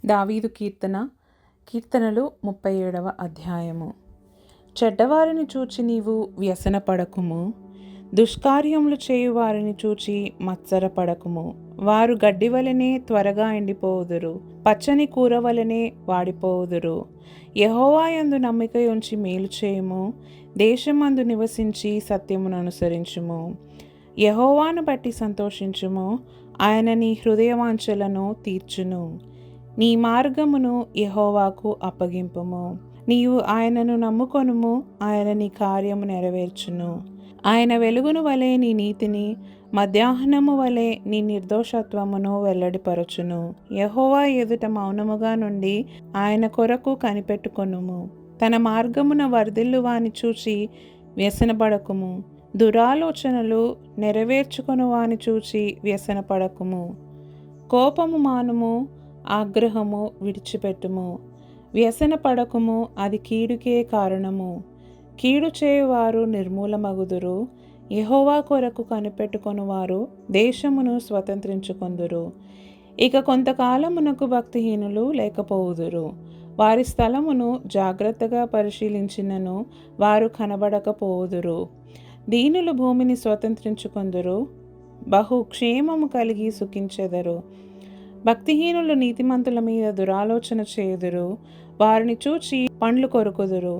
దావీదు కీర్తనలు 37వ అధ్యాయము. చెడ్డవారిని చూచి నీవు వ్యసనపడకుము, దుష్కార్యములు చేయువారిని చూచి మత్సరపడకుము. వారు గడ్డి వలెనే త్వరగా ఎండిపోవుదురు, పచ్చని కూర వలెనే వాడిపోవుదురు. యెహోవా యందు నమ్మిక ఉంచి మేలు చేయుము, దేశమందు నివసించి సత్యమును అనుసరించుము. యెహోవాను బట్టి సంతోషించుము, ఆయన నీ హృదయవాంఛలను తీర్చును. నీ మార్గమును యెహోవాకు అప్పగింపుము, నీవు ఆయనను నమ్ముకొనుము, ఆయన నీ కార్యము నెరవేర్చును. ఆయన వెలుగును వలె నీ నీతిని, మధ్యాహ్నము వలె నీ నిర్దోషత్వమును వెల్లడిపరచును. యెహోవా ఎదుట మౌనముగా నుండి ఆయన కొరకు కనిపెట్టుకొనుము. తన మార్గమున వర్ధిల్లు వాని చూచి వ్యసనపడకుము, దురాలోచనలు నెరవేర్చుకొను వాని చూచి వ్యసనపడకుము. కోపము మానుము, ఆగ్రహము విడిచిపెట్టుము. వ్యసన పడకుము, అది కీడుకే కారణము. కీడు చేయువారు నిర్మూలమగుదురు, యెహోవా కొరకు కనిపెట్టుకొనువారు దేశమును స్వతంత్రించుకొందురు. ఇక కొంతకాలమునకు భక్తిహీనులు లేకపోవుదురు, వారి స్థలమును జాగ్రత్తగా పరిశీలించినను వారు కనబడకపోవుదురు. దీనులు భూమిని స్వతంత్రించుకొందురు, బహు క్షేమము కలిగి సుఖించెదరు. భక్తిహీనులు నీతిమంతుల మీద దురాలోచన చేయుదురు, వారిని చూచి పండ్లు కొరుకుదురు.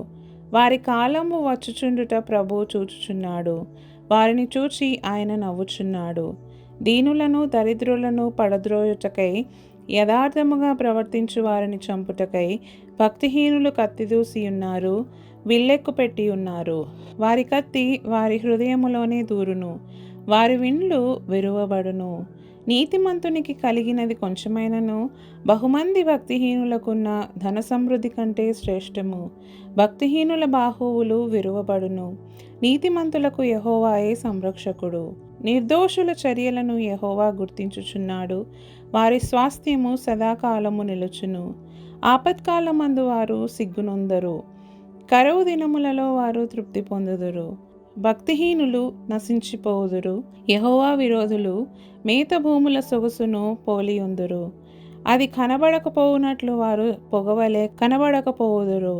వారి కాలము వచ్చుచుండుట ప్రభువు చూచుచున్నాడు, వారిని చూచి ఆయన నవ్వుచున్నాడు. దీనులను దరిద్రులను పడద్రోయుటకై, యథార్థముగా ప్రవర్తించు వారిని చంపుటకై భక్తిహీనులు కత్తిదూసి ఉన్నారు, విల్లెక్కు పెట్టి ఉన్నారు. వారి కత్తి వారి హృదయములోనే దూరును, వారి విండ్లు విరువబడును. నీతిమంతునికి కలిగినది కొంచెమైనను బహుమంది భక్తిహీనులకున్న ధన సమృద్ధి కంటే శ్రేష్టము. భక్తిహీనుల బాహువులు విరువబడును, నీతిమంతులకు యెహోవాయే సంరక్షకుడు. నిర్దోషుల చర్యలను యెహోవా గుర్తించుచున్నాడు, వారి స్వాస్థ్యము సదాకాలము నిలుచును. ఆపత్కాలమందు వారు సిగ్గునొందరు, కరువు దినములలో వారు తృప్తి పొందుదురు. భక్తిహీనులు నశించిపోవుదురు, యెహోవా విరోధులు మేత భూముల సొగసును పోలియుందురు. అది కనబడకపోవునట్లు వారు పొగవలే కనబడకపోవుదురు.